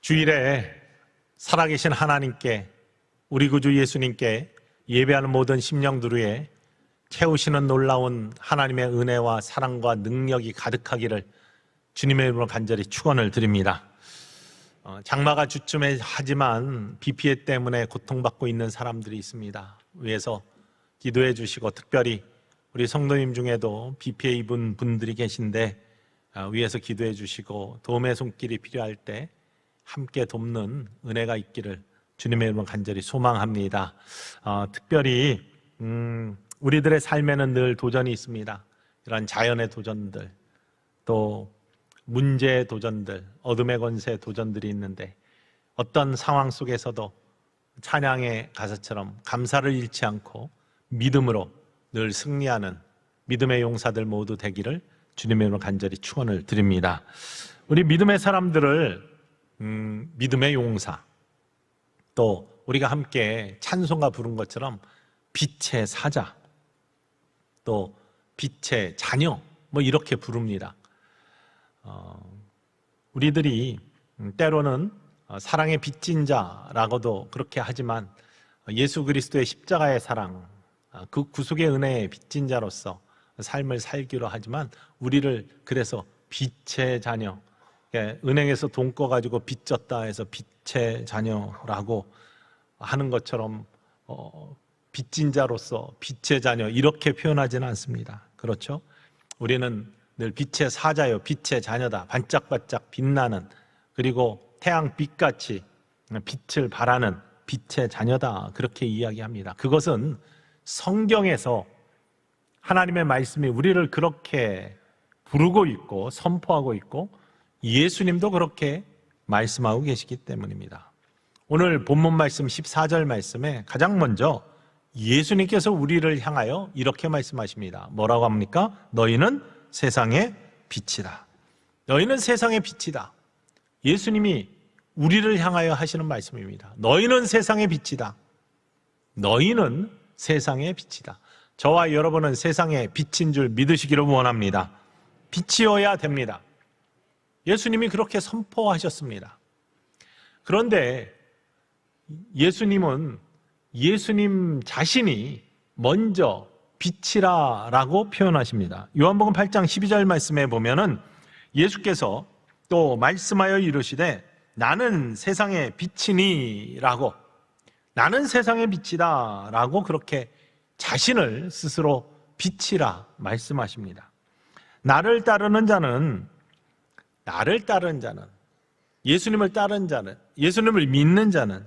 주일에 살아계신 하나님께, 우리 구주 예수님께 예배하는 모든 심령들 위에 채우시는 놀라운 하나님의 은혜와 사랑과 능력이 가득하기를 주님의 이름으로 간절히 축원을 드립니다. 장마가 주쯤에 하지만 비 피해 때문에 고통받고 있는 사람들이 있습니다. 위에서 기도해 주시고, 특별히 우리 성도님 중에도 비 피해 입은 분들이 계신데 위에서 기도해 주시고 도움의 손길이 필요할 때 함께 돕는 은혜가 있기를 주님의 이름으로 간절히 소망합니다. 특별히 우리들의 삶에는 늘 도전이 있습니다. 이런 자연의 도전들, 또 문제의 도전들, 어둠의 권세의 도전들이 있는데 어떤 상황 속에서도 찬양의 가사처럼 감사를 잃지 않고 믿음으로 늘 승리하는 믿음의 용사들 모두 되기를 주님의 이름으로 간절히 축원을 드립니다. 우리 믿음의 사람들을 믿음의 용사, 또 우리가 함께 찬송가 부른 것처럼 빛의 사자, 또 빛의 자녀, 이렇게 부릅니다. 우리들이 때로는 사랑의 빚진 자라고도 그렇게 하지만 예수 그리스도의 십자가의 사랑, 그 구속의 은혜의 빚진 자로서 삶을 살기로 하지만 우리를 그래서 빛의 자녀, 은행에서 돈 꺼가지고 빚졌다 해서 빛의 자녀라고 하는 것처럼 빚진 자로서 빛의 자녀 이렇게 표현하지는 않습니다. 그렇죠? 우리는 늘 빛의 사자요, 빛의 자녀다, 반짝반짝 빛나는, 그리고 태양빛같이 빛을 발하는 빛의 자녀다, 그렇게 이야기합니다. 그것은 성경에서 하나님의 말씀이 우리를 그렇게 부르고 있고 선포하고 있고 예수님도 그렇게 말씀하고 계시기 때문입니다. 오늘 본문 말씀 14절 말씀에 가장 먼저 예수님께서 우리를 향하여 이렇게 말씀하십니다. 뭐라고 합니까? 너희는 세상의 빛이다. 너희는 세상의 빛이다. 예수님이 우리를 향하여 하시는 말씀입니다. 너희는 세상의 빛이다. 너희는 세상의 빛이다. 저와 여러분은 세상의 빛인 줄 믿으시기를 원합니다. 빛이어야 됩니다. 예수님이 그렇게 선포하셨습니다. 그런데 예수님은 예수님 자신이 먼저 빛이라고 표현하십니다. 요한복음 8장 12절 말씀에 보면은 예수께서 또 말씀하여 이르시되 나는 세상의 빛이니 라고, 나는 세상의 빛이다 라고 그렇게 자신을 스스로 빛이라 말씀하십니다. 나를 따르는 자는, 예수님을 따르는 자는, 예수님을 믿는 자는,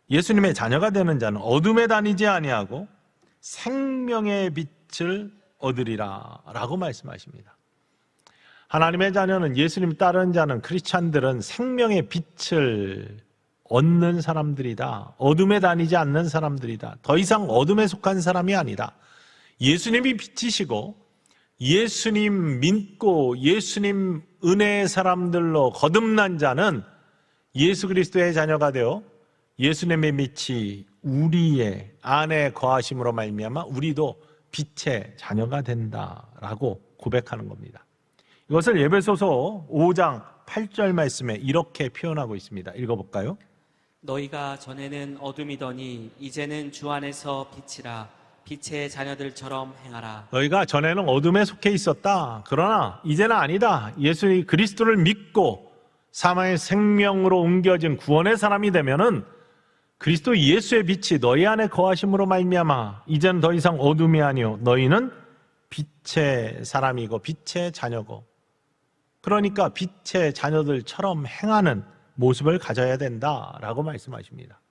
예수님의 자녀가 되는 자는 어둠에 다니지 아니하고 생명의 빛을 얻으리라 라고 말씀하십니다. 하나님의 자녀는, 예수님 따르는 자는, 크리스찬들은 생명의 빛을 얻는 사람들이다. 어둠에 다니지 않는 사람들이다. 더 이상 어둠에 속한 사람이 아니다. 예수님이 빛이시고 예수님 믿고 예수님 은혜의 사람들로 거듭난 자는 예수 그리스도의 자녀가 되어 예수님의 빛이 우리의 안에 거하심으로 말미암아 우리도 빛의 자녀가 된다라고 고백하는 겁니다. 이것을 에베소서 5장 8절 말씀에 이렇게 표현하고 있습니다. 읽어볼까요? 너희가 전에는 어둠이더니 이제는 주 안에서 빛이라. 빛의 자녀들처럼 행하라. 너희가 전에는 어둠에 속해 있었다. 그러나 이제는 아니다. 예수 그리스도를 믿고 사망의 생명으로 옮겨진 구원의 사람이 되면은 그리스도 예수의 빛이 너희 안에 거하심으로 말미암아 이제는 더 이상 어둠이 아니요 너희는 빛의 사람이고 빛의 자녀고, 그러니까 빛의 자녀들처럼 행하는 모습을 가져야 된다라고 말씀하십니다.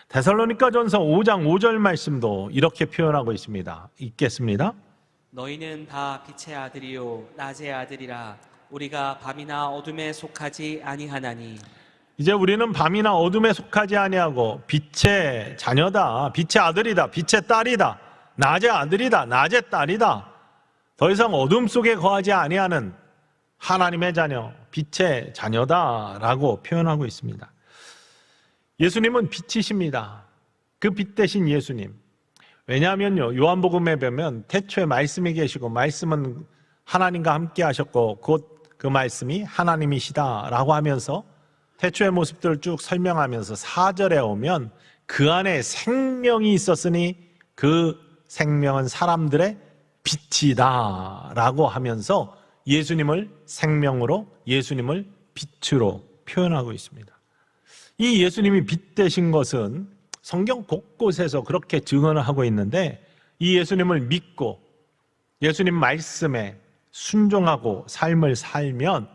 데살로니가전서 5장 5절 말씀도 이렇게 표현하고 있습니다. 읽겠습니다. 너희는 다 빛의 아들이요 낮의 아들이라. 우리가 밤이나 어둠에 속하지 아니하나니. 이제 우리는 밤이나 어둠에 속하지 아니하고 빛의 자녀다, 빛의 아들이다, 빛의 딸이다, 낮의 아들이다, 낮의 딸이다. 더 이상 어둠 속에 거하지 아니하는 하나님의 자녀, 빛의 자녀다라고 표현하고 있습니다. 예수님은 빛이십니다. 그 빛 대신 예수님. 왜냐하면요, 요한복음에 보면 태초에 말씀이 계시고 말씀은 하나님과 함께 하셨고 곧 그 말씀이 하나님이시다라고 하면서 태초의 모습들을 쭉 설명하면서 4절에 오면 그 안에 생명이 있었으니 그 생명은 사람들의 빛이다 라고 하면서 예수님을 생명으로, 예수님을 빛으로 표현하고 있습니다. 이 예수님이 빛 되신 것은 성경 곳곳에서 그렇게 증언을 하고 있는데, 이 예수님을 믿고 예수님 말씀에 순종하고 삶을 살면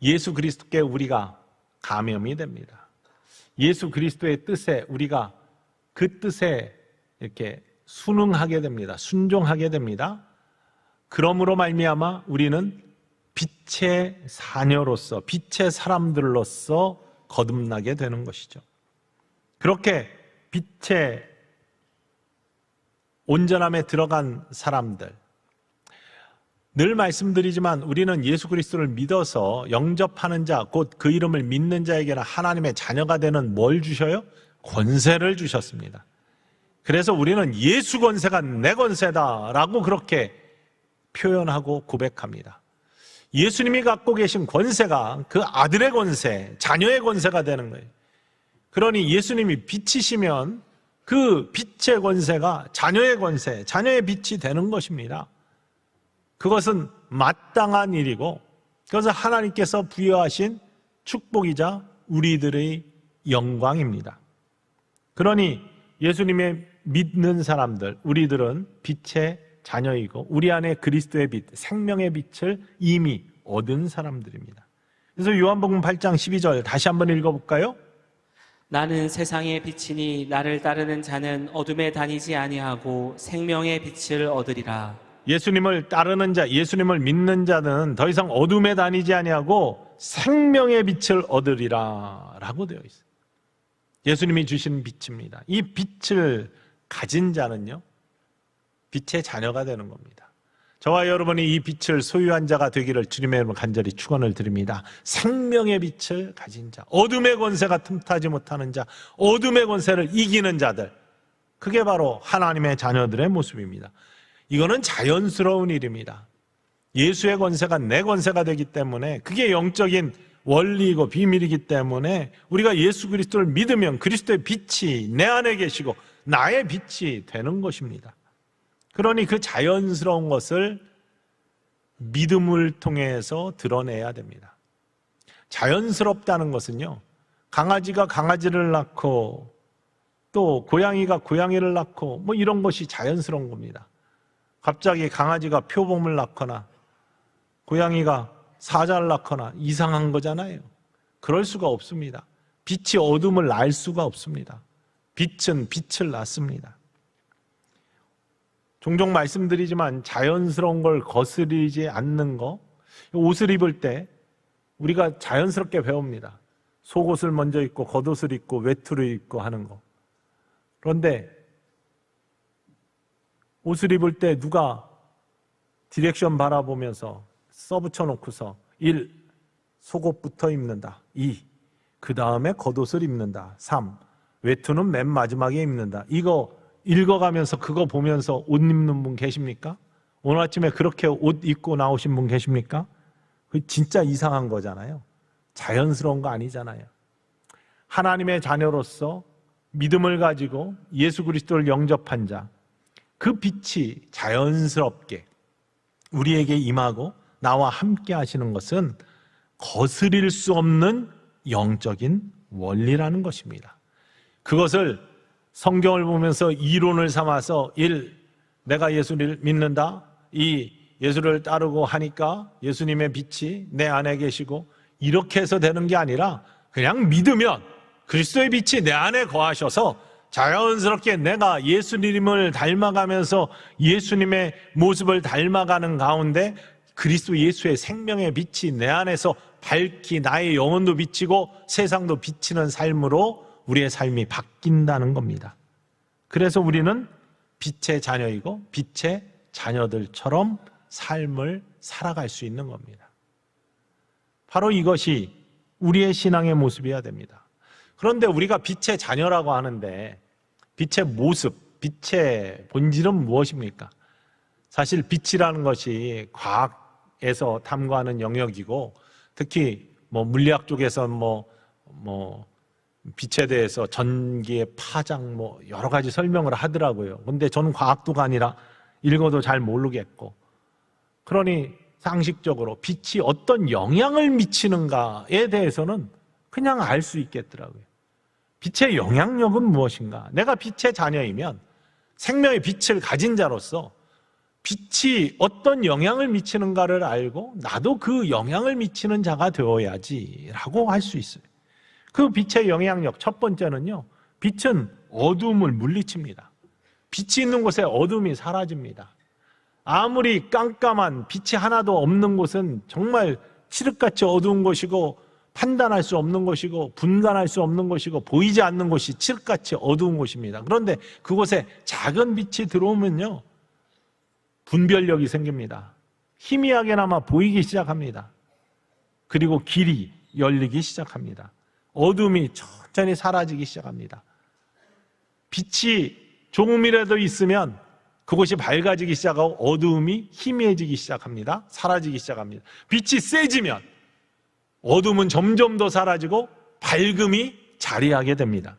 예수 그리스도께 우리가 감염이 됩니다. 예수 그리스도의 뜻에 우리가 그 뜻에 이렇게 순응하게 됩니다. 순종하게 됩니다. 그러므로 말미암아 우리는 빛의 자녀로서, 빛의 사람들로서 거듭나게 되는 것이죠. 그렇게 빛의 온전함에 들어간 사람들, 늘 말씀드리지만 우리는 예수 그리스도를 믿어서 영접하는 자, 곧 그 이름을 믿는 자에게는 하나님의 자녀가 되는 뭘 주셔요? 권세를 주셨습니다. 그래서 우리는 예수 권세가 내 권세다라고 그렇게 표현하고 고백합니다. 예수님이 갖고 계신 권세가 그 아들의 권세, 자녀의 권세가 되는 거예요. 그러니 예수님이 빛이시면 그 빛의 권세가 자녀의 권세, 자녀의 빛이 되는 것입니다. 그것은 마땅한 일이고, 그것은 하나님께서 부여하신 축복이자 우리들의 영광입니다. 그러니 예수님의 믿는 사람들, 우리들은 빛의 자녀이고 우리 안에 그리스도의 빛, 생명의 빛을 이미 얻은 사람들입니다. 그래서 요한복음 8장 12절 다시 한번 읽어볼까요? 나는 세상의 빛이니 나를 따르는 자는 어둠에 다니지 아니하고 생명의 빛을 얻으리라. 예수님을 따르는 자, 예수님을 믿는 자는 더 이상 어둠에 다니지 아니하고 생명의 빛을 얻으리라 라고 되어 있어요. 예수님이 주신 빛입니다. 이 빛을 가진 자는요, 빛의 자녀가 되는 겁니다. 저와 여러분이 이 빛을 소유한 자가 되기를 주님의 이름으로 간절히 축원을 드립니다. 생명의 빛을 가진 자, 어둠의 권세가 틈타지 못하는 자, 어둠의 권세를 이기는 자들, 그게 바로 하나님의 자녀들의 모습입니다. 이거는 자연스러운 일입니다. 예수의 권세가 내 권세가 되기 때문에, 그게 영적인 원리이고 비밀이기 때문에 우리가 예수 그리스도를 믿으면 그리스도의 빛이 내 안에 계시고 나의 빛이 되는 것입니다. 그러니 그 자연스러운 것을 믿음을 통해서 드러내야 됩니다. 자연스럽다는 것은요, 강아지가 강아지를 낳고 또 고양이가 고양이를 낳고 뭐 이런 것이 자연스러운 겁니다. 갑자기 강아지가 표범을 낳거나 고양이가 사자를 낳거나 이상한 거잖아요. 그럴 수가 없습니다. 빛이 어둠을 날 수가 없습니다. 빛은 빛을 낳습니다. 종종 말씀드리지만 자연스러운 걸 거스르지 않는 거, 옷을 입을 때 우리가 자연스럽게 배웁니다. 속옷을 먼저 입고 겉옷을 입고 외투를 입고 하는 거. 그런데 옷을 입을 때 누가 디렉션 바라보면서 써붙여 놓고서 1. 속옷부터 입는다. 2. 그 다음에 겉옷을 입는다. 3. 외투는 맨 마지막에 입는다. 이거 읽어가면서 그거 보면서 옷 입는 분 계십니까? 오늘 아침에 그렇게 옷 입고 나오신 분 계십니까? 그게 진짜 이상한 거잖아요. 자연스러운 거 아니잖아요. 하나님의 자녀로서 믿음을 가지고 예수 그리스도를 영접한 자, 그 빛이 자연스럽게 우리에게 임하고 나와 함께 하시는 것은 거스릴 수 없는 영적인 원리라는 것입니다. 그것을 성경을 보면서 이론을 삼아서 1. 내가 예수를 믿는다. 2. 예수를 따르고 하니까 예수님의 빛이 내 안에 계시고, 이렇게 해서 되는 게 아니라 그냥 믿으면 그리스도의 빛이 내 안에 거하셔서 자연스럽게 내가 예수님을 닮아가면서 예수님의 모습을 닮아가는 가운데 그리스도 예수의 생명의 빛이 내 안에서 밝히 나의 영혼도 비치고 세상도 비치는 삶으로 우리의 삶이 바뀐다는 겁니다. 그래서 우리는 빛의 자녀이고 빛의 자녀들처럼 삶을 살아갈 수 있는 겁니다. 바로 이것이 우리의 신앙의 모습이어야 됩니다. 그런데 우리가 빛의 자녀라고 하는데 빛의 모습, 빛의 본질은 무엇입니까? 사실 빛이라는 것이 과학에서 탐구하는 영역이고, 특히 물리학 쪽에서 빛에 대해서 전기의 파장 여러 가지 설명을 하더라고요. 근데 저는 과학도가 아니라 읽어도 잘 모르겠고, 그러니 상식적으로 빛이 어떤 영향을 미치는가에 대해서는 그냥 알 수 있겠더라고요. 빛의 영향력은 무엇인가? 내가 빛의 자녀이면 생명의 빛을 가진 자로서 빛이 어떤 영향을 미치는가를 알고 나도 그 영향을 미치는 자가 되어야지라고 할 수 있어요. 그 빛의 영향력 첫 번째는요, 빛은 어두움을 물리칩니다. 빛이 있는 곳에 어둠이 사라집니다. 아무리 깜깜한 빛이 하나도 없는 곳은 정말 칠흑같이 어두운 곳이고 판단할 수 없는 곳이고 분간할 수 없는 곳이고 보이지 않는 곳이 칠흑같이 어두운 곳입니다. 그런데 그곳에 작은 빛이 들어오면요, 분별력이 생깁니다. 희미하게나마 보이기 시작합니다. 그리고 길이 열리기 시작합니다. 어둠이 천천히 사라지기 시작합니다. 빛이 조금이라도 있으면 그곳이 밝아지기 시작하고 어두움이 희미해지기 시작합니다. 사라지기 시작합니다. 빛이 세지면 어둠은 점점 더 사라지고 밝음이 자리하게 됩니다.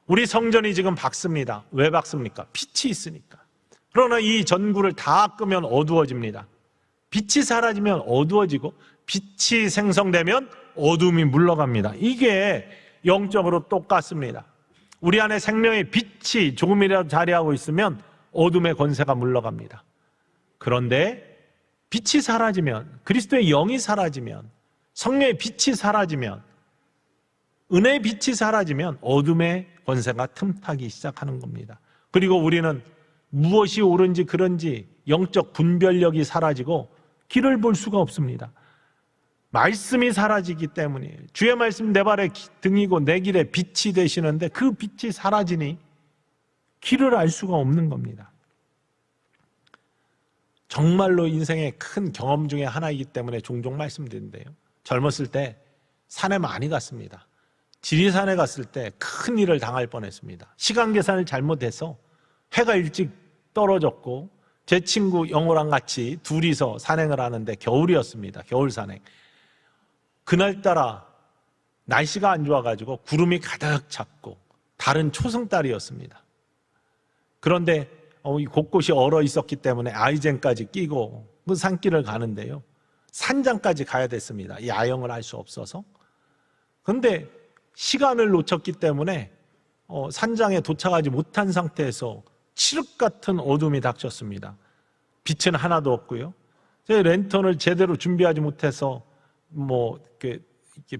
우리 성전이 지금 밝습니다. 왜 밝습니까? 빛이 있으니까. 그러나 이 전구를 다 끄면 어두워집니다. 빛이 사라지면 어두워지고 빛이 생성되면 어둠이 물러갑니다. 이게 영적으로 똑같습니다. 우리 안에 생명의 빛이 조금이라도 자리하고 있으면 어둠의 권세가 물러갑니다. 그런데 빛이 사라지면, 그리스도의 영이 사라지면, 성령의 빛이 사라지면, 은혜의 빛이 사라지면 어둠의 권세가 틈타기 시작하는 겁니다. 그리고 우리는 무엇이 옳은지 그런지 영적 분별력이 사라지고 길을 볼 수가 없습니다. 말씀이 사라지기 때문이에요. 주의 말씀 내 발의 등이고 내 길에 빛이 되시는데 그 빛이 사라지니 길을 알 수가 없는 겁니다. 정말로 인생의 큰 경험 중에 하나이기 때문에 종종 말씀드리는데요, 젊었을 때 산에 많이 갔습니다. 지리산에 갔을 때 큰 일을 당할 뻔했습니다. 시간 계산을 잘못해서 해가 일찍 떨어졌고 제 친구 영호랑 같이 둘이서 산행을 하는데 겨울이었습니다. 겨울 산행. 그날따라 날씨가 안 좋아가지고 구름이 가득 찼고 달은 초승달이었습니다. 그런데 곳곳이 얼어 있었기 때문에 아이젠까지 끼고 그 산길을 가는데요, 산장까지 가야 됐습니다. 야영을 할 수 없어서. 그런데 시간을 놓쳤기 때문에 산장에 도착하지 못한 상태에서 칠흑 같은 어둠이 닥쳤습니다. 빛은 하나도 없고요. 제 랜턴을 제대로 준비하지 못해서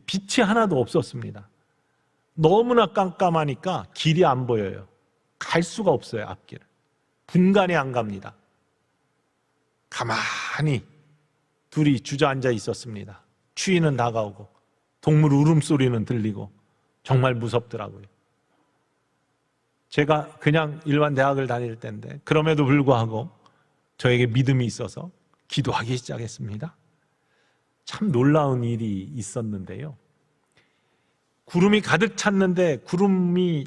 빛이 하나도 없었습니다. 너무나 깜깜하니까 길이 안 보여요. 갈 수가 없어요, 앞길을. 분간이 안 갑니다. 가만히 둘이 주저앉아 있었습니다. 추위는 다가오고 동물 울음소리는 들리고 정말 무섭더라고요. 제가 그냥 일반 대학을 다닐 때인데 그럼에도 불구하고 저에게 믿음이 있어서 기도하기 시작했습니다. 참 놀라운 일이 있었는데요, 구름이 가득 찼는데 구름이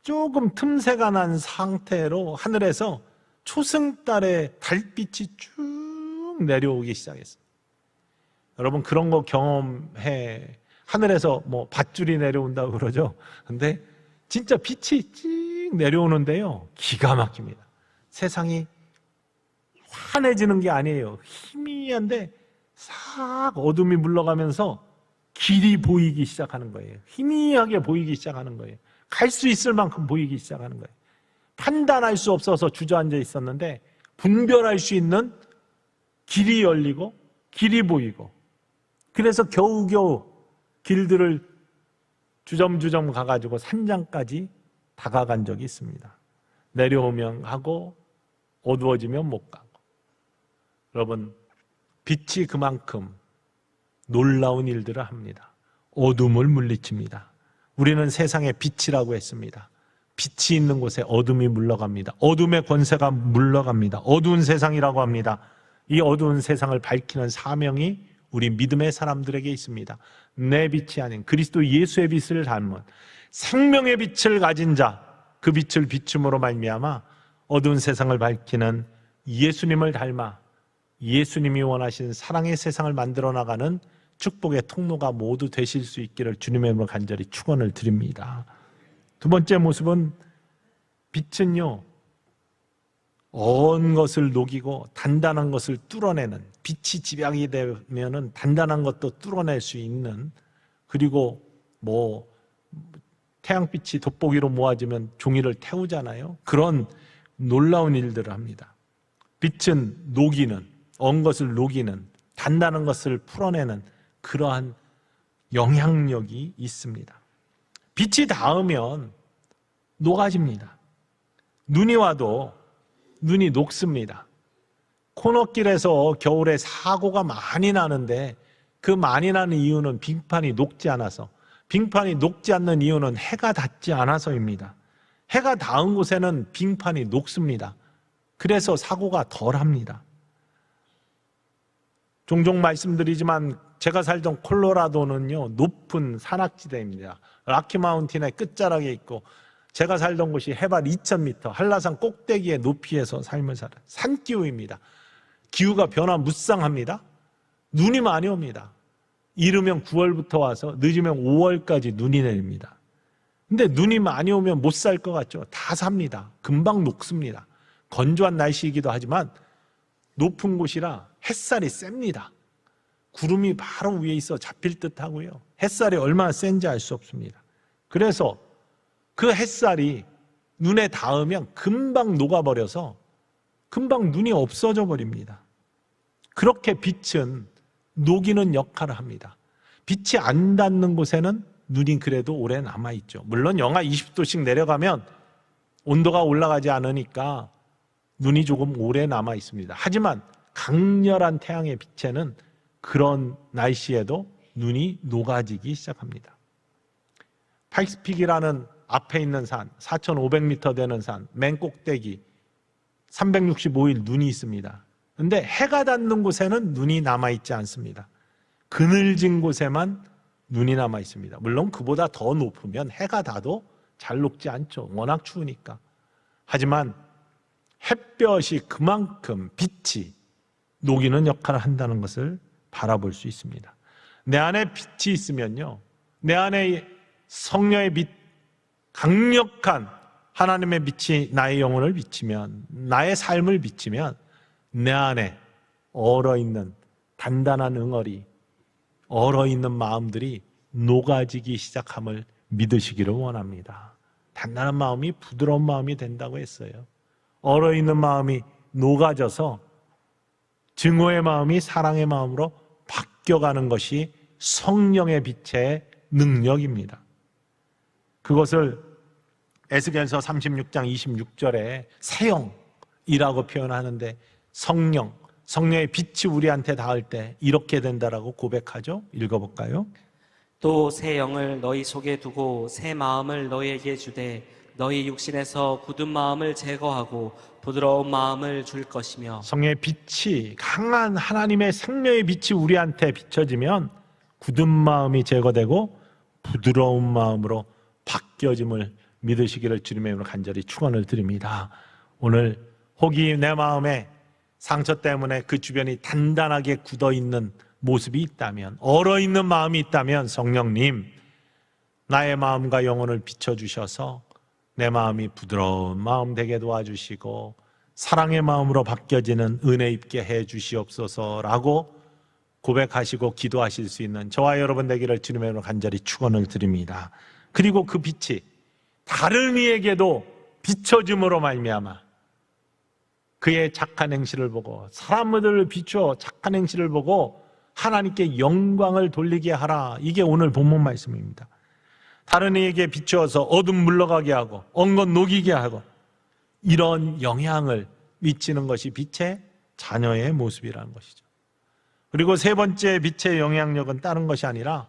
조금 틈새가 난 상태로 하늘에서 초승달의 달빛이 쭉 내려오기 시작했어요. 여러분 그런 거 경험해? 하늘에서 밧줄이 내려온다고 그러죠. 근데 진짜 빛이 쭉 내려오는데요, 기가 막힙니다. 세상이 환해지는 게 아니에요. 희미한데 싹 어둠이 물러가면서 길이 보이기 시작하는 거예요. 희미하게 보이기 시작하는 거예요. 갈 수 있을 만큼 보이기 시작하는 거예요. 판단할 수 없어서 주저앉아 있었는데 분별할 수 있는 길이 열리고 길이 보이고, 그래서 겨우겨우 길들을 주점주점 가가지고 산장까지 다가간 적이 있습니다. 내려오면 가고 어두워지면 못 가고. 여러분, 빛이 그만큼 놀라운 일들을 합니다. 어둠을 물리칩니다. 우리는 세상의 빛이라고 했습니다. 빛이 있는 곳에 어둠이 물러갑니다. 어둠의 권세가 물러갑니다. 어두운 세상이라고 합니다. 이 어두운 세상을 밝히는 사명이 우리 믿음의 사람들에게 있습니다. 내 빛이 아닌 그리스도 예수의 빛을 닮은 생명의 빛을 가진 자, 그 빛을 비춤으로 말미암아 어두운 세상을 밝히는 예수님을 닮아 예수님이 원하신 사랑의 세상을 만들어 나가는 축복의 통로가 모두 되실 수 있기를 주님의 이름으로 간절히 축원을 드립니다. 두 번째 모습은 빛은요, 언 것을 녹이고 단단한 것을 뚫어내는, 빛이 집약이 되면은 단단한 것도 뚫어낼 수 있는, 그리고 태양빛이 돋보기로 모아지면 종이를 태우잖아요. 그런 놀라운 일들을 합니다. 빛은 녹이는, 언 것을 녹이는, 단단한 것을 풀어내는 그러한 영향력이 있습니다. 빛이 닿으면 녹아집니다. 눈이 와도 눈이 녹습니다. 코너길에서 겨울에 사고가 많이 나는데 그 많이 나는 이유는 빙판이 녹지 않아서, 빙판이 녹지 않는 이유는 해가 닿지 않아서입니다. 해가 닿은 곳에는 빙판이 녹습니다. 그래서 사고가 덜합니다. 종종 말씀드리지만 제가 살던 콜로라도는요, 높은 산악지대입니다. 라키마운틴의 끝자락에 있고, 제가 살던 곳이 해발 2000m 한라산 꼭대기의 높이에서 삶을 살아요. 산기후입니다. 기후가 변화무쌍합니다. 눈이 많이 옵니다. 이르면 9월부터 와서 늦으면 5월까지 눈이 내립니다. 근데 눈이 많이 오면 못 살 것 같죠? 다 삽니다. 금방 녹습니다. 건조한 날씨이기도 하지만 높은 곳이라 햇살이 셉니다. 구름이 바로 위에 있어 잡힐 듯 하고요. 햇살이 얼마나 센지 알 수 없습니다. 그래서 그 햇살이 눈에 닿으면 금방 녹아버려서 금방 눈이 없어져 버립니다. 그렇게 빛은 녹이는 역할을 합니다. 빛이 안 닿는 곳에는 눈이 그래도 오래 남아있죠. 물론 영하 20도씩 내려가면 온도가 올라가지 않으니까 눈이 조금 오래 남아있습니다. 하지만 강렬한 태양의 빛에는 그런 날씨에도 눈이 녹아지기 시작합니다. 파이스픽이라는 앞에 있는 산, 4,500m 되는 산, 맨 꼭대기 365일 눈이 있습니다. 그런데 해가 닿는 곳에는 눈이 남아있지 않습니다. 그늘진 곳에만 눈이 남아있습니다. 물론 그보다 더 높으면 해가 닿아도 잘 녹지 않죠. 워낙 추우니까. 하지만 햇볕이 그만큼 빛이 녹이는 역할을 한다는 것을 바라볼 수 있습니다. 내 안에 빛이 있으면요, 내 안에 성령의 빛, 강력한 하나님의 빛이 나의 영혼을 비치면, 나의 삶을 비치면 내 안에 얼어있는 단단한 응어리, 얼어있는 마음들이 녹아지기 시작함을 믿으시기를 원합니다. 단단한 마음이 부드러운 마음이 된다고 했어요. 얼어있는 마음이 녹아져서 증오의 마음이 사랑의 마음으로 바뀌어가는 것이 성령의 빛의 능력입니다. 그것을 에스겔서 36장 26절에 새영이라고 표현하는데, 성령의 빛이 우리한테 닿을 때 이렇게 된다라고 고백하죠. 읽어볼까요? 또 새 영을 너희 속에 두고 새 마음을 너희에게 주되 너희 육신에서 굳은 마음을 제거하고 부드러운 마음을 줄 것이며. 성령의 빛이, 강한 하나님의 생명의 빛이 우리한테 비춰지면 굳은 마음이 제거되고 부드러운 마음으로 바뀌어짐을 믿으시기를 주님의 이름으로 간절히 축원을 드립니다. 오늘 혹이 내 마음에 상처 때문에 그 주변이 단단하게 굳어있는 모습이 있다면, 얼어있는 마음이 있다면 성령님, 나의 마음과 영혼을 비춰주셔서 내 마음이 부드러운 마음 되게 도와주시고 사랑의 마음으로 바뀌어지는 은혜 입게 해 주시옵소서라고 고백하시고 기도하실 수 있는 저와 여러분 되기를 주님의 이름으로 간절히 축원을 드립니다. 그리고 그 빛이 다른 이에게도 비춰줌으로 말미암아 그의 착한 행실을 보고, 사람들을 비추어 착한 행실을 보고 하나님께 영광을 돌리게 하라. 이게 오늘 본문 말씀입니다. 다른 이에게 비추어서 어둠 물러가게 하고 언것 녹이게 하고, 이런 영향을 미치는 것이 빛의 자녀의 모습이라는 것이죠. 그리고 세 번째 빛의 영향력은 다른 것이 아니라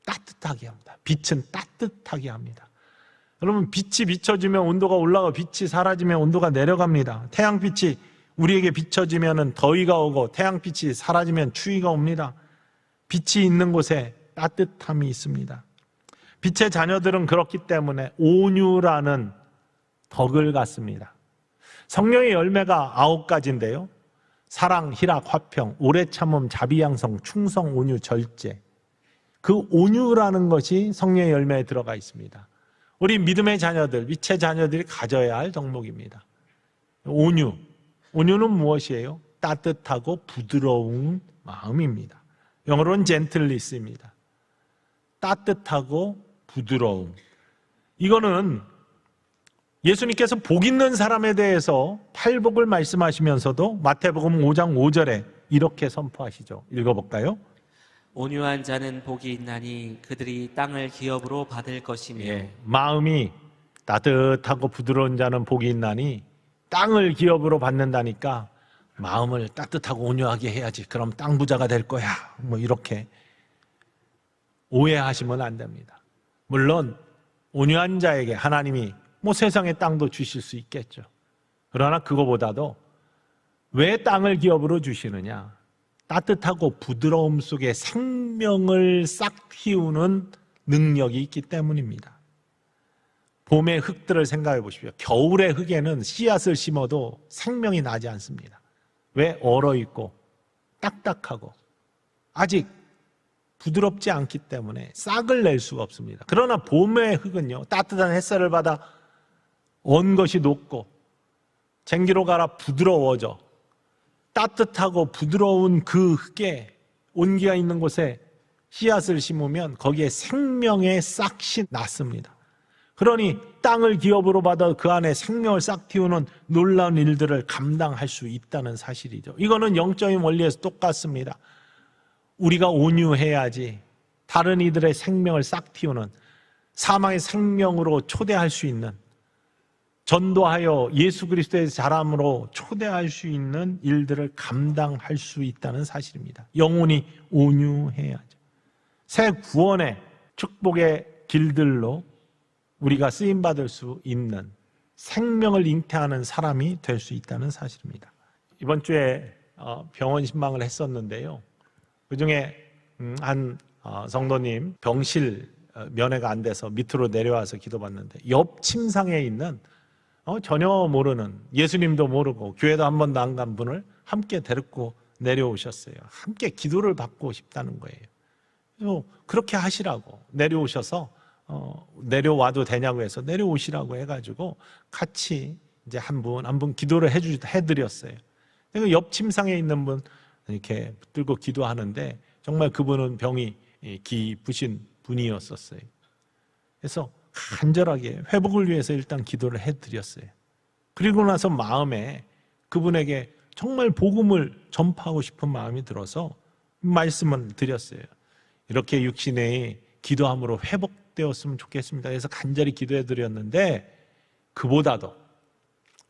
따뜻하게 합니다. 빛은 따뜻하게 합니다. 여러분, 빛이 비춰지면 온도가 올라가고 빛이 사라지면 온도가 내려갑니다. 태양빛이 우리에게 비춰지면 더위가 오고 태양빛이 사라지면 추위가 옵니다. 빛이 있는 곳에 따뜻함이 있습니다. 빛의 자녀들은 그렇기 때문에 온유라는 덕을 갖습니다. 성령의 열매가 9가지인데요. 사랑, 희락, 화평, 오래 참음, 자비양성, 충성, 온유, 절제. 그 온유라는 것이 성령의 열매에 들어가 있습니다. 우리 믿음의 자녀들, 빛의 자녀들이 가져야 할 덕목입니다. 온유. 온유는 무엇이에요? 따뜻하고 부드러운 마음입니다. 영어로는 gentleness입니다. 따뜻하고 부드러움. 이거는 예수님께서 복 있는 사람에 대해서 팔복을 말씀하시면서도 마태복음 5장 5절에 이렇게 선포하시죠. 읽어볼까요? 온유한 자는 복이 있나니 그들이 땅을 기업으로 받을 것이며 마음이 따뜻하고 부드러운 자는 복이 있나니 땅을 기업으로 받는다니까 마음을 따뜻하고 온유하게 해야지. 그럼 땅 부자가 될 거야. 뭐 이렇게 오해하시면 안 됩니다. 물론 온유한 자에게 하나님이 뭐 세상의 땅도 주실 수 있겠죠. 그러나 그거보다도 왜 땅을 기업으로 주시느냐? 따뜻하고 부드러움 속에 생명을 싹 틔우는 능력이 있기 때문입니다. 봄의 흙들을 생각해 보십시오. 겨울의 흙에는 씨앗을 심어도 생명이 나지 않습니다. 왜? 얼어있고 딱딱하고 아직 부드럽지 않기 때문에 싹을 낼 수가 없습니다. 그러나 봄의 흙은요, 따뜻한 햇살을 받아 언 것이 녹고 쟁기로 갈아 부드러워져 따뜻하고 부드러운 그 흙에 온기가 있는 곳에 씨앗을 심으면 거기에 생명의 싹이 났습니다. 그러니 땅을 기업으로 받아 그 안에 생명을 싹 틔우는 놀라운 일들을 감당할 수 있다는 사실이죠. 이거는 영적인 원리에서 똑같습니다. 우리가 온유해야지 다른 이들의 생명을 싹 틔우는 사망의 생명으로 초대할 수 있는, 전도하여 예수 그리스도의 사람으로 초대할 수 있는 일들을 감당할 수 있다는 사실입니다. 영혼이 온유해야죠. 새 구원의 축복의 길들로 우리가 쓰임받을 수 있는 생명을 잉태하는 사람이 될 수 있다는 사실입니다. 이번 주에 병원 신방을 했었는데요. 그중에 한 성도님 병실 면회가 안 돼서 밑으로 내려와서 기도받는데 옆 침상에 있는 전혀 모르는, 예수님도 모르고 교회도 한 번도 안 간 분을 함께 데리고 내려오셨어요. 함께 기도를 받고 싶다는 거예요. 그래서 그렇게 하시라고 내려오셔서 내려와도 되냐고 해서 내려오시라고 해가지고 같이 이제 한 분 기도를 해드렸어요. 옆 침상에 있는 분 이렇게 붙들고 기도하는데 정말 그분은 병이 깊으신 분이었었어요. 그래서 간절하게 회복을 위해서 일단 기도를 해드렸어요. 그리고 나서 마음에 그분에게 정말 복음을 전파하고 싶은 마음이 들어서 말씀을 드렸어요. 이렇게 육신의 기도함으로 회복되었으면 좋겠습니다. 그래서 간절히 기도해드렸는데 그보다도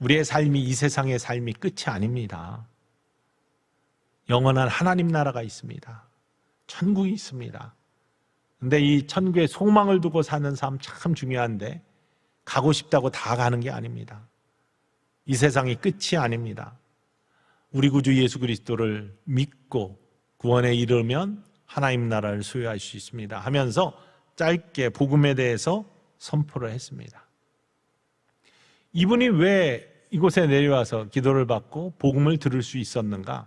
우리의 삶이, 이 세상의 삶이 끝이 아닙니다. 영원한 하나님 나라가 있습니다. 천국이 있습니다. 근데 이 천국에 소망을 두고 사는 삶 참 중요한데 가고 싶다고 다 가는 게 아닙니다. 이 세상이 끝이 아닙니다. 우리 구주 예수 그리스도를 믿고 구원에 이르면 하나님 나라를 소유할 수 있습니다 하면서 짧게 복음에 대해서 선포를 했습니다. 이분이 왜 이곳에 내려와서 기도를 받고 복음을 들을 수 있었는가?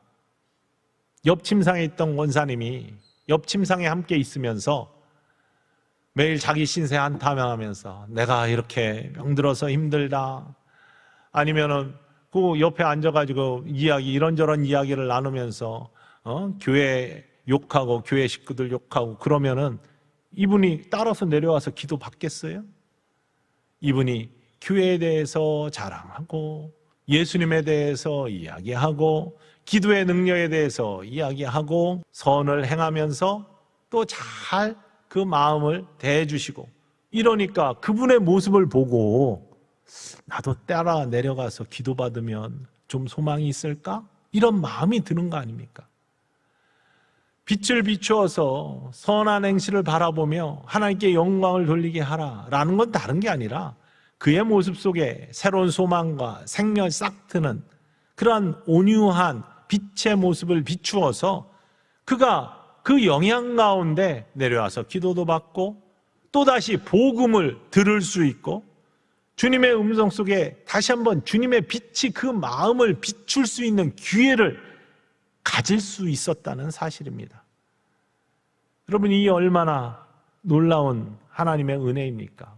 옆 침상에 있던 원사님이 옆 침상에 함께 있으면서 매일 자기 신세 한탄하면서 내가 이렇게 병들어서 힘들다, 아니면은 그 옆에 앉아가지고 이런저런 이야기를 나누면서 교회 욕하고 교회 식구들 욕하고 그러면은 이분이 따라서 내려와서 기도 받겠어요? 이분이 교회에 대해서 자랑하고 예수님에 대해서 이야기하고 기도의 능력에 대해서 이야기하고 선을 행하면서 또 잘 그 마음을 대해주시고 이러니까 그분의 모습을 보고 나도 따라 내려가서 기도받으면 좀 소망이 있을까? 이런 마음이 드는 거 아닙니까? 빛을 비추어서 선한 행실을 바라보며 하나님께 영광을 돌리게 하라라는 건 다른 게 아니라 그의 모습 속에 새로운 소망과 생명을 싹 트는 그러한 온유한 빛의 모습을 비추어서 그가 그 영향 가운데 내려와서 기도도 받고 또다시 복음을 들을 수 있고 주님의 음성 속에 다시 한번 주님의 빛이 그 마음을 비출 수 있는 기회를 가질 수 있었다는 사실입니다. 여러분, 이 얼마나 놀라운 하나님의 은혜입니까?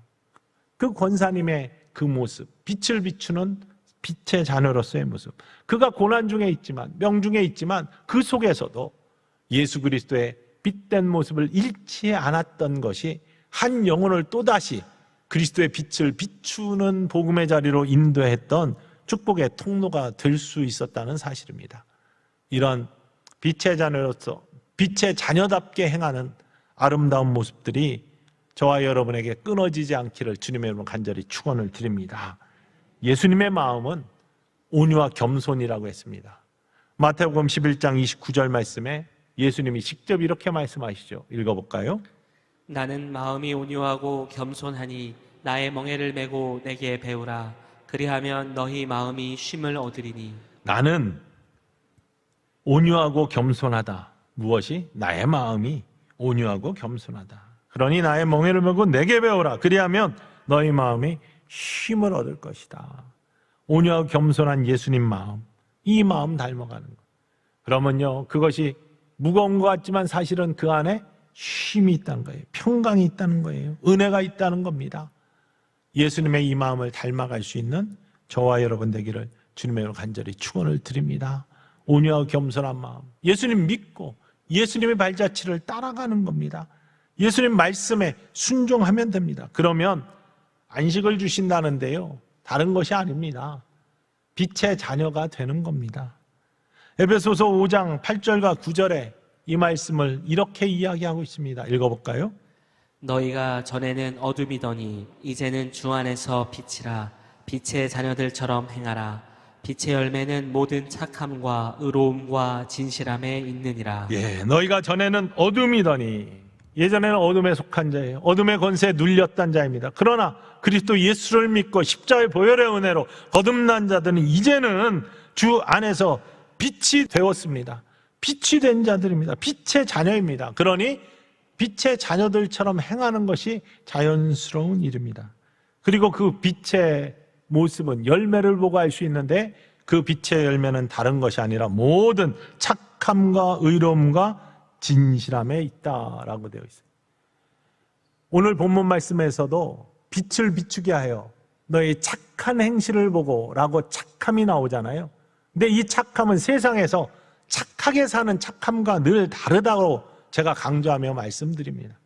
그 권사님의 그 모습, 빛을 비추는 빛의 자녀로서의 모습, 그가 고난 중에 있지만, 명중에 있지만 그 속에서도 예수 그리스도의 빛된 모습을 잃지 않았던 것이 한 영혼을 또다시 그리스도의 빛을 비추는 복음의 자리로 인도했던 축복의 통로가 될 수 있었다는 사실입니다. 이런 빛의 자녀로서 빛의 자녀답게 행하는 아름다운 모습들이 저와 여러분에게 끊어지지 않기를 주님의 이름으로 간절히 축원을 드립니다. 예수님의 마음은 온유와 겸손이라고 했습니다. 마태복음 11장 29절 말씀에 예수님이 직접 이렇게 말씀하시죠. 읽어볼까요? 나는 마음이 온유하고 겸손하니 나의 멍에를 메고 내게 배우라. 그리하면 너희 마음이 쉼을 얻으리니. 나는 온유하고 겸손하다. 무엇이? 나의 마음이 온유하고 겸손하다. 그러니 나의 멍에를 메고 내게 배우라. 그리하면 너희 마음이 쉼을 얻을 것이다. 온유하고 겸손한 예수님 마음, 이 마음 닮아가는 것. 그러면요, 그것이 무거운 것 같지만 사실은 그 안에 쉼이 있다는 거예요. 평강이 있다는 거예요. 은혜가 있다는 겁니다. 예수님의 이 마음을 닮아갈 수 있는 저와 여러분 되기를 주님의 이름으로 간절히 축원을 드립니다. 온유하고 겸손한 마음, 예수님 믿고 예수님의 발자취를 따라가는 겁니다. 예수님 말씀에 순종하면 됩니다. 그러면 안식을 주신다는데요, 다른 것이 아닙니다. 빛의 자녀가 되는 겁니다. 에베소서 5장 8절과 9절에 이 말씀을 이렇게 이야기하고 있습니다. 읽어볼까요? 너희가 전에는 어둠이더니 이제는 주 안에서 빛이라. 빛의 자녀들처럼 행하라. 빛의 열매는 모든 착함과 의로움과 진실함에 있느니라. 너희가 전에는 어둠이더니, 예전에는 어둠에 속한 자예요. 어둠의 권세에 눌렸던 자입니다. 그러나 그리스도 예수를 믿고 십자가의 보혈의 은혜로 거듭난 자들은 이제는 주 안에서 빛이 되었습니다. 빛이 된 자들입니다. 빛의 자녀입니다. 그러니 빛의 자녀들처럼 행하는 것이 자연스러운 일입니다. 그리고 그 빛의 모습은 열매를 보고 알 수 있는데, 그 빛의 열매는 다른 것이 아니라 모든 착함과 의로움과 진실함에 있다라고 되어 있어요. 오늘 본문 말씀에서도 빛을 비추게 하여 너의 착한 행실을 보고 라고 착함이 나오잖아요. 근데 이 착함은 세상에서 착하게 사는 착함과 늘 다르다고 제가 강조하며 말씀드립니다.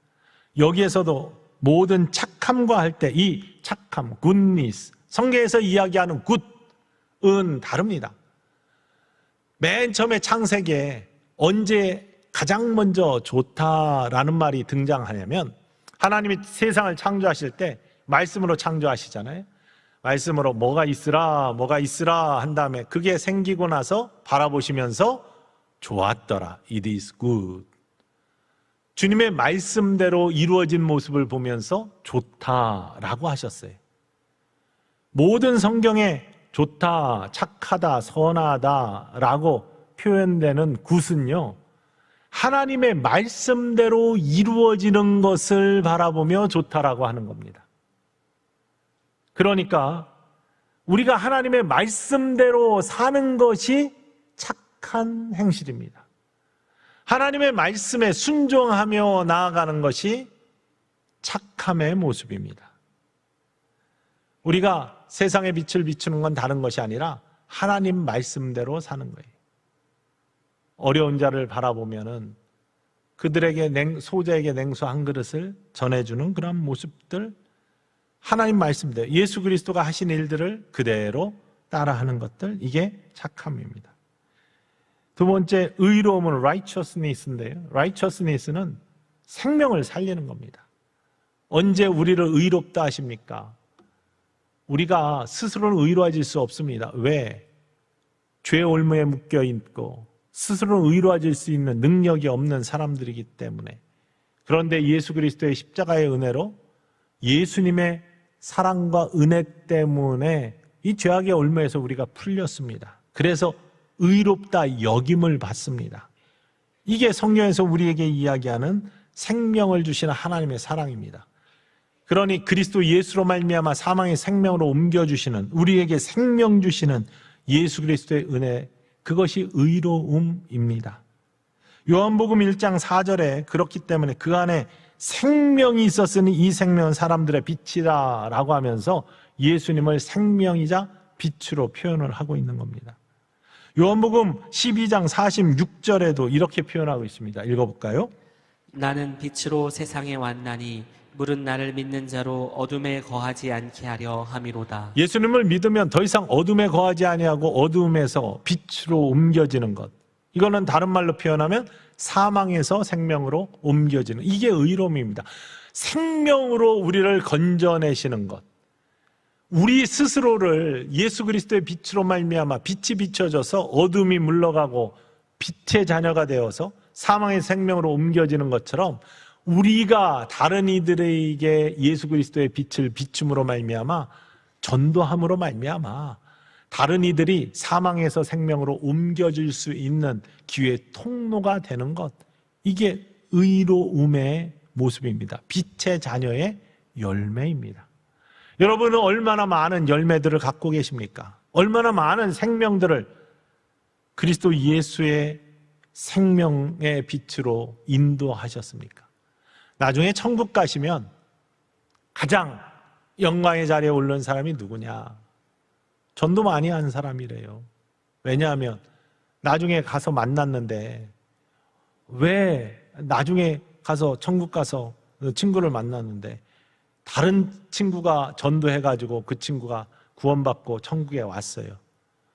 여기에서도 모든 착함과 할 때 이 착함, goodness, 성경에서 이야기하는 굿은 다릅니다. 맨 처음에 창세기에 언제 가장 먼저 좋다라는 말이 등장하냐면, 하나님이 세상을 창조하실 때 말씀으로 창조하시잖아요. 말씀으로 뭐가 있으라 한 다음에 그게 생기고 나서 바라보시면서 좋았더라. It is good. 주님의 말씀대로 이루어진 모습을 보면서 좋다라고 하셨어요. 모든 성경에 좋다, 착하다, 선하다라고 표현되는 굿은요, 하나님의 말씀대로 이루어지는 것을 바라보며 좋다라고 하는 겁니다. 그러니까 우리가 하나님의 말씀대로 사는 것이 착한 행실입니다. 하나님의 말씀에 순종하며 나아가는 것이 착함의 모습입니다. 우리가 세상의 빛을 비추는 건 다른 것이 아니라 하나님 말씀대로 사는 거예요. 어려운 자를 바라보면은 그들에게 소자에게 냉수 한 그릇을 전해주는 그런 모습들, 하나님 말씀대로 예수 그리스도가 하신 일들을 그대로 따라하는 것들, 이게 착함입니다. 두 번째, 의로움은 righteousness인데요. righteousness는 생명을 살리는 겁니다. 언제 우리를 의롭다 하십니까? 우리가 스스로는 의로워질 수 없습니다. 왜? 죄의 올무에 묶여 있고 스스로는 의로워질 수 있는 능력이 없는 사람들이기 때문에. 그런데 예수 그리스도의 십자가의 은혜로 예수님의 사랑과 은혜 때문에 이 죄악의 올무에서 우리가 풀렸습니다. 그래서 의롭다 여김을 받습니다. 이게 성경에서 우리에게 이야기하는 생명을 주시는 하나님의 사랑입니다. 그러니 그리스도 예수로 말미암아 사망의 생명으로 옮겨주시는, 우리에게 생명 주시는 예수 그리스도의 은혜, 그것이 의로움입니다. 요한복음 1장 4절에 그렇기 때문에 그 안에 생명이 있었으니 이 생명은 사람들의 빛이다 라고 하면서 예수님을 생명이자 빛으로 표현을 하고 있는 겁니다. 요한복음 12장 46절에도 이렇게 표현하고 있습니다. 읽어볼까요? 나는 빛으로 세상에 왔나니 물은 나를 믿는 자로 어둠에 거하지 않게 하려 함이로다. 예수님을 믿으면 더 이상 어둠에 거하지 아니하고 어둠에서 빛으로 옮겨지는 것. 이거는 다른 말로 표현하면 사망에서 생명으로 옮겨지는, 이게 의로움입니다. 생명으로 우리를 건져내시는 것. 우리 스스로를 예수 그리스도의 빛으로 말미암아 빛이 비춰져서 어둠이 물러가고 빛의 자녀가 되어서 사망의 생명으로 옮겨지는 것처럼 우리가 다른 이들에게 예수 그리스도의 빛을 비춤으로 말미암아, 전도함으로 말미암아 다른 이들이 사망에서 생명으로 옮겨질 수 있는 기회의 통로가 되는 것, 이게 의로움의 모습입니다. 빛의 자녀의 열매입니다. 여러분은 얼마나 많은 열매들을 갖고 계십니까? 얼마나 많은 생명들을 그리스도 예수의 생명의 빛으로 인도하셨습니까? 나중에 천국 가시면 가장 영광의 자리에 오른 사람이 누구냐? 전도 많이 한 사람이래요. 왜냐하면 나중에 가서 만났는데, 왜 나중에 가서 천국 가서 친구를 만났는데 다른 친구가 전도해가지고 그 친구가 구원받고 천국에 왔어요.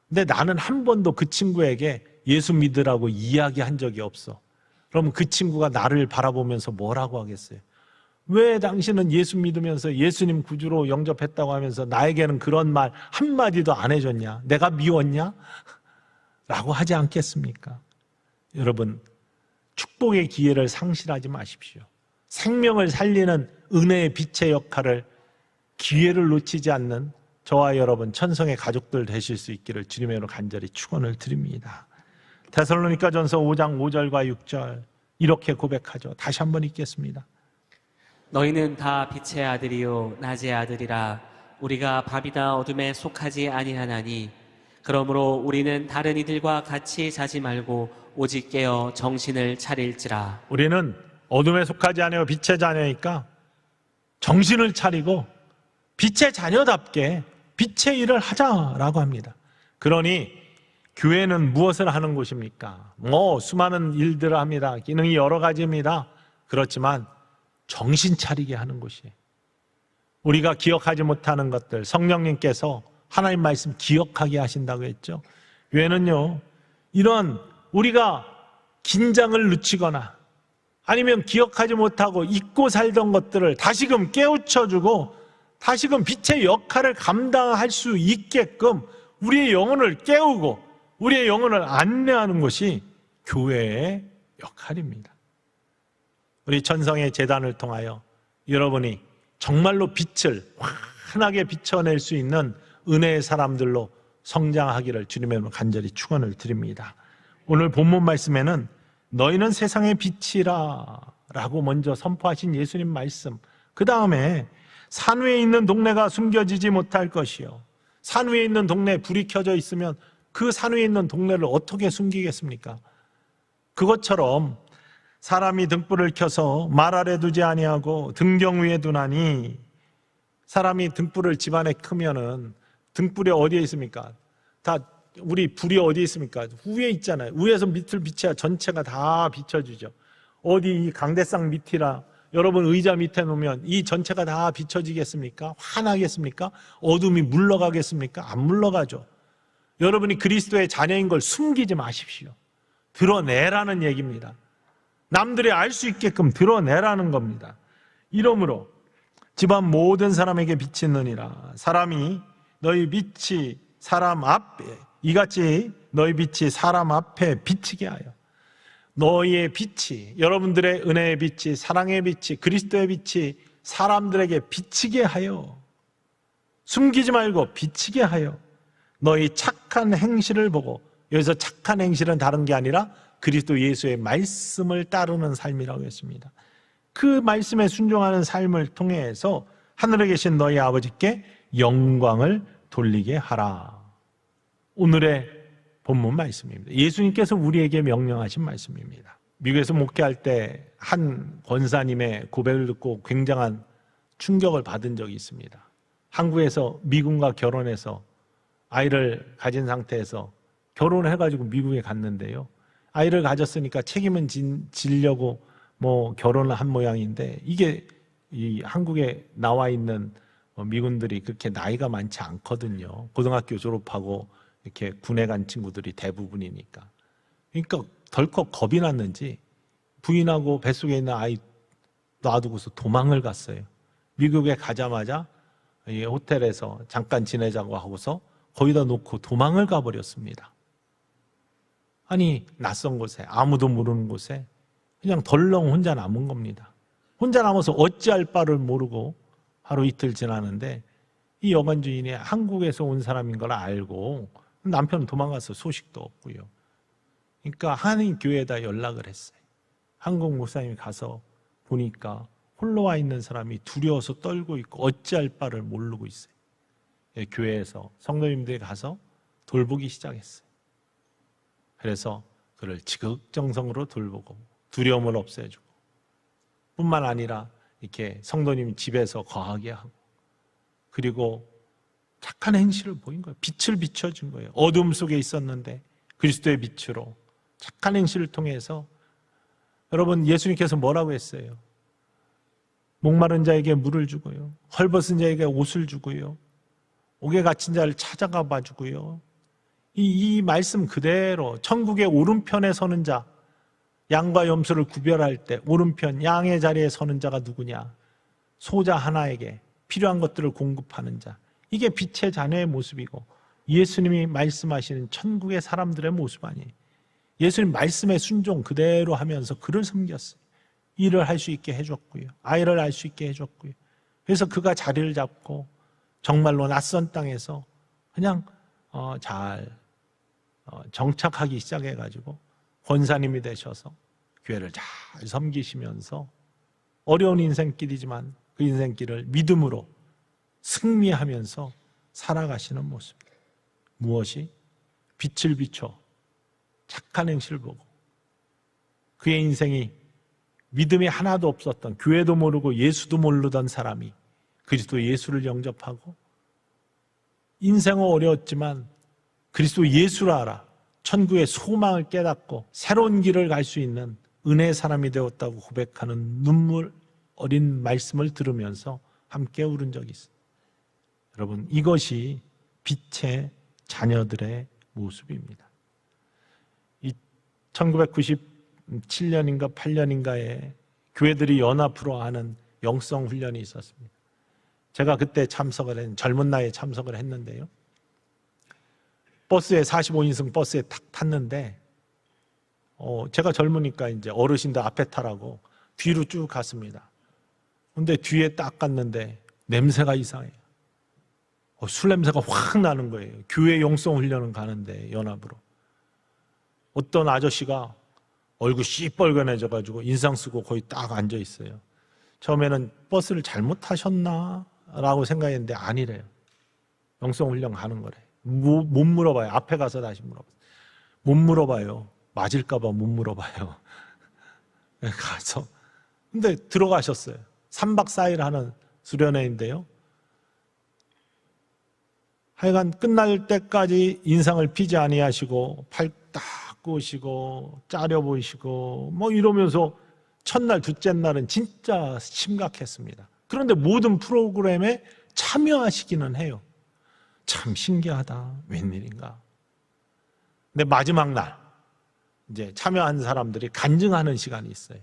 근데 나는 한 번도 그 친구에게 예수 믿으라고 이야기한 적이 없어. 그럼 그 친구가 나를 바라보면서 뭐라고 하겠어요? 왜 당신은 예수 믿으면서 예수님 구주로 영접했다고 하면서 나에게는 그런 말 한마디도 안 해줬냐? 내가 미웠냐? 라고 하지 않겠습니까? 여러분, 축복의 기회를 상실하지 마십시오. 생명을 살리는 은혜의 빛의 역할을, 기회를 놓치지 않는 저와 여러분 천성의 가족들 되실 수 있기를 주님의 이름으로 간절히 축원을 드립니다. 데살로니가전서 5장 5절과 6절 이렇게 고백하죠. 다시 한번 읽겠습니다. 너희는 다 빛의 아들이요 낮의 아들이라. 우리가 밤이나 어둠에 속하지 아니하나니 그러므로 우리는 다른 이들과 같이 자지 말고 오직 깨어 정신을 차릴지라. 우리는 어둠에 속하지 않아요 빛의 자녀니까 정신을 차리고 빛의 자녀답게 빛의 일을 하자라고 합니다. 그러니 교회는 무엇을 하는 곳입니까? 수많은 일들을 합니다. 기능이 여러 가지입니다. 그렇지만 정신 차리게 하는 곳이에요. 우리가 기억하지 못하는 것들, 성령님께서 하나님 말씀 기억하게 하신다고 했죠. 교회는요, 이런 우리가 긴장을 늦추거나 아니면 기억하지 못하고 잊고 살던 것들을 다시금 깨우쳐주고 다시금 빛의 역할을 감당할 수 있게끔 우리의 영혼을 깨우고 우리의 영혼을 안내하는 것이 교회의 역할입니다. 우리 천성의 재단을 통하여 여러분이 정말로 빛을 환하게 비춰낼 수 있는 은혜의 사람들로 성장하기를 주님의 이름으로 간절히 축원을 드립니다. 오늘 본문 말씀에는 너희는 세상의 빛이라 라고 먼저 선포하신 예수님 말씀, 그 다음에 산 위에 있는 동네가 숨겨지지 못할 것이요, 산 위에 있는 동네에 불이 켜져 있으면 그 산 위에 있는 동네를 어떻게 숨기겠습니까? 그것처럼 사람이 등불을 켜서 말 아래 두지 아니하고 등경 위에 두나니, 사람이 등불을 집안에 켜면은 등불이 어디에 있습니까? 다 우리 불이 어디에 있습니까? 위에 있잖아요. 위에서 밑을 비춰야 전체가 다 비춰지죠. 어디 이 강대상 밑이라 여러분 의자 밑에 놓으면 이 전체가 다 비춰지겠습니까? 환하겠습니까? 어둠이 물러가겠습니까? 안 물러가죠. 여러분이 그리스도의 자녀인 걸 숨기지 마십시오. 드러내라는 얘기입니다. 남들이 알 수 있게끔 드러내라는 겁니다. 이러므로 집안 모든 사람에게 비치느니라. 사람이 너희 빛이 사람 앞에, 이같이 너희 빛이 사람 앞에 비치게 하여, 너희의 빛이, 여러분들의 은혜의 빛이, 사랑의 빛이, 그리스도의 빛이 사람들에게 비치게 하여, 숨기지 말고 비치게 하여 너희 착한 행실을 보고, 여기서 착한 행실은 다른 게 아니라 그리스도 예수의 말씀을 따르는 삶이라고 했습니다. 그 말씀에 순종하는 삶을 통해서 하늘에 계신 너희 아버지께 영광을 돌리게 하라. 오늘의 본문 말씀입니다. 예수님께서 우리에게 명령하신 말씀입니다. 미국에서 목회할 때 한 권사님의 고백을 듣고 굉장한 충격을 받은 적이 있습니다. 한국에서 미군과 결혼해서 아이를 가진 상태에서 결혼을 해가지고 미국에 갔는데요. 아이를 가졌으니까 책임은 지려고 결혼을 한 모양인데, 이게 이 한국에 나와 있는 미군들이 그렇게 나이가 많지 않거든요. 고등학교 졸업하고 이렇게 군에 간 친구들이 대부분이니까. 그러니까 덜컥 겁이 났는지 부인하고 뱃속에 있는 아이 놔두고서 도망을 갔어요. 미국에 가자마자 이 호텔에서 잠깐 지내자고 하고서 거기다 놓고 도망을 가버렸습니다. 아니, 낯선 곳에, 아무도 모르는 곳에 그냥 덜렁 혼자 남은 겁니다. 혼자 남아서 어찌할 바를 모르고 하루 이틀 지나는데, 이 여관 주인이 한국에서 온 사람인 걸 알고 남편은 도망가서 소식도 없고요. 그러니까 한인 교회에다 연락을 했어요. 한국 목사님이 가서 보니까 홀로 와 있는 사람이 두려워서 떨고 있고 어찌할 바를 모르고 있어요. 교회에서 성도님들이 가서 돌보기 시작했어요. 그래서 그를 지극정성으로 돌보고 두려움을 없애주고, 뿐만 아니라 이렇게 성도님 집에서 거하게 하고, 그리고 착한 행실을 보인 거예요. 빛을 비춰준 거예요. 어둠 속에 있었는데 그리스도의 빛으로 착한 행실을 통해서. 여러분, 예수님께서 뭐라고 했어요? 목마른 자에게 물을 주고요, 헐벗은 자에게 옷을 주고요, 옥에 갇힌 자를 찾아가 봐주고요. 이 말씀 그대로 천국의 오른편에 서는 자, 양과 염소를 구별할 때 오른편 양의 자리에 서는 자가 누구냐? 소자 하나에게 필요한 것들을 공급하는 자. 이게 빛의 자녀의 모습이고 예수님이 말씀하시는 천국의 사람들의 모습 아니에요. 예수님 말씀의 순종 그대로 하면서 그를 섬겼어요. 일을 할 수 있게 해줬고요, 아이를 알 수 있게 해줬고요. 그래서 그가 자리를 잡고 정말로 낯선 땅에서 그냥 잘 정착하기 시작해가지고 권사님이 되셔서 교회를 잘 섬기시면서 어려운 인생길이지만 그 인생길을 믿음으로 승리하면서 살아가시는 모습. 무엇이? 빛을 비춰 착한 행실을 보고, 그의 인생이 믿음이 하나도 없었던, 교회도 모르고 예수도 모르던 사람이 그리스도 예수를 영접하고, 인생은 어려웠지만 그리스도 예수를 알아 천국의 소망을 깨닫고 새로운 길을 갈 수 있는 은혜의 사람이 되었다고 고백하는 눈물 어린 말씀을 들으면서 함께 울은 적이 있어요. 여러분, 이것이 빛의 자녀들의 모습입니다. 1997년인가 8년인가에 교회들이 연합으로 하는 영성 훈련이 있었습니다. 제가 그때 젊은 나이에 참석을 했는데요. 버스에 45인승 버스에 탁 탔는데 제가 젊으니까 이제 어르신들 앞에 타라고 뒤로 쭉 갔습니다. 근데 뒤에 딱 갔는데 냄새가 이상해요. 술 냄새가 확 나는 거예요. 교회 영성 훈련은 가는데 연합으로. 어떤 아저씨가 얼굴 시뻘건해져가지고 인상 쓰고 거기 딱 앉아 있어요. 처음에는 버스를 잘못 타셨나? 라고 생각했는데 아니래요. 영성 훈련 가는 거래. 못 물어봐요. 앞에 가서 다시 물어봐요. 못 물어봐요. 맞을까봐 못 물어봐요. 가서. 근데 들어가셨어요. 3박 4일 하는 수련회인데요. 하여간 끝날 때까지 인상을 피지 아니하시고 팔 딱 꼬시고 짜려 보이시고 이러면서 첫날 둘째 날은 진짜 심각했습니다. 그런데 모든 프로그램에 참여하시기는 해요. 참 신기하다. 웬일인가. 근데 마지막 날 이제 참여한 사람들이 간증하는 시간이 있어요.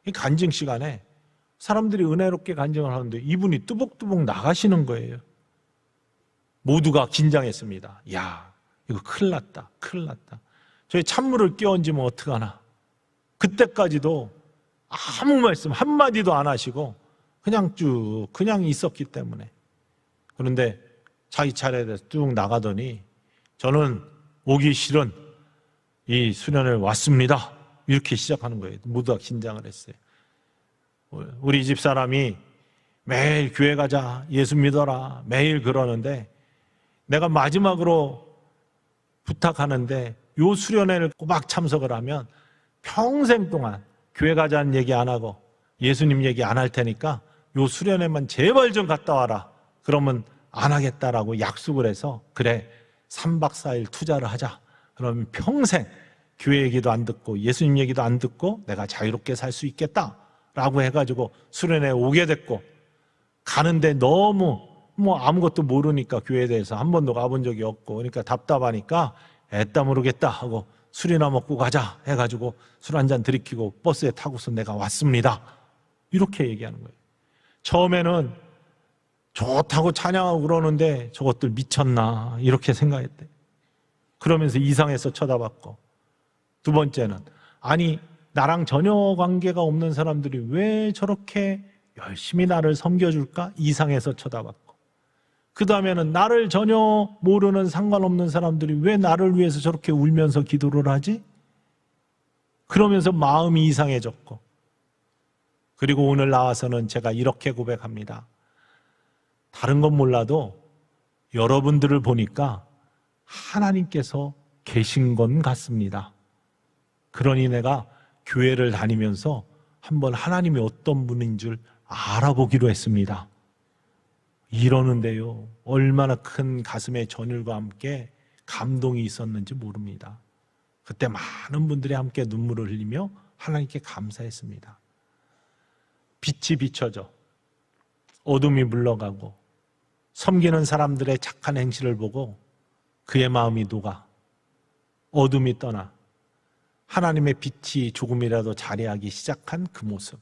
이 간증 시간에 사람들이 은혜롭게 간증을 하는데 이분이 뚜벅뚜벅 나가시는 거예요. 모두가 긴장했습니다. 야, 이거 큰일 났다. 큰일 났다. 저희 찬물을 끼얹으면 어떡하나. 그때까지도 아무 말씀 한마디도 안 하시고 그냥 있었기 때문에. 그런데 자기 차례에 대해서 쭉 나가더니 저는 오기 싫은 이 수련회에 왔습니다. 이렇게 시작하는 거예요. 모두가 긴장을 했어요. 우리 집 사람이 매일 교회 가자, 예수 믿어라 매일 그러는데 내가 마지막으로 부탁하는데 요 수련회를 꼬박 참석을 하면 평생 동안 교회 가자는 얘기 안 하고 예수님 얘기 안 할 테니까 요 수련회만 제발 좀 갔다 와라. 그러면 안 하겠다라고 약속을 해서 그래 3박 4일 투자를 하자. 그러면 평생 교회 얘기도 안 듣고 예수님 얘기도 안 듣고 내가 자유롭게 살 수 있겠다라고 해가지고 수련회에 오게 됐고, 가는데 너무 아무것도 모르니까 교회에 대해서 한 번도 가본 적이 없고 그러니까 답답하니까 애따 모르겠다 하고 술이나 먹고 가자 해가지고 술 한잔 들이키고 버스에 타고서 내가 왔습니다. 이렇게 얘기하는 거예요. 처음에는 좋다고 찬양하고 그러는데 저것들 미쳤나 이렇게 생각했대. 그러면서 이상해서 쳐다봤고, 두 번째는 아니 나랑 전혀 관계가 없는 사람들이 왜 저렇게 열심히 나를 섬겨줄까 이상해서 쳐다봤고, 그 다음에는 나를 전혀 모르는 상관없는 사람들이 왜 나를 위해서 저렇게 울면서 기도를 하지? 그러면서 마음이 이상해졌고, 그리고 오늘 나와서는 제가 이렇게 고백합니다. 다른 건 몰라도 여러분들을 보니까 하나님께서 계신 건 같습니다. 그러니 내가 교회를 다니면서 한번 하나님이 어떤 분인 줄 알아보기로 했습니다. 이러는데요, 얼마나 큰 가슴의 전율과 함께 감동이 있었는지 모릅니다. 그때 많은 분들이 함께 눈물을 흘리며 하나님께 감사했습니다. 빛이 비춰져 어둠이 물러가고 섬기는 사람들의 착한 행실을 보고 그의 마음이 녹아 어둠이 떠나 하나님의 빛이 조금이라도 자리하기 시작한 그 모습,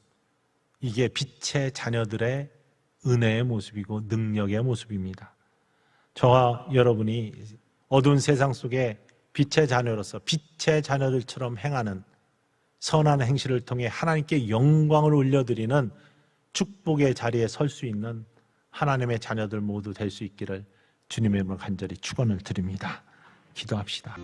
이게 빛의 자녀들의 은혜의 모습이고 능력의 모습입니다. 저와 여러분이 어두운 세상 속에 빛의 자녀로서 빛의 자녀들처럼 행하는 선한 행실을 통해 하나님께 영광을 올려드리는 축복의 자리에 설 수 있는 하나님의 자녀들 모두 될 수 있기를 주님의 이름으로 간절히 축원을 드립니다. 기도합시다.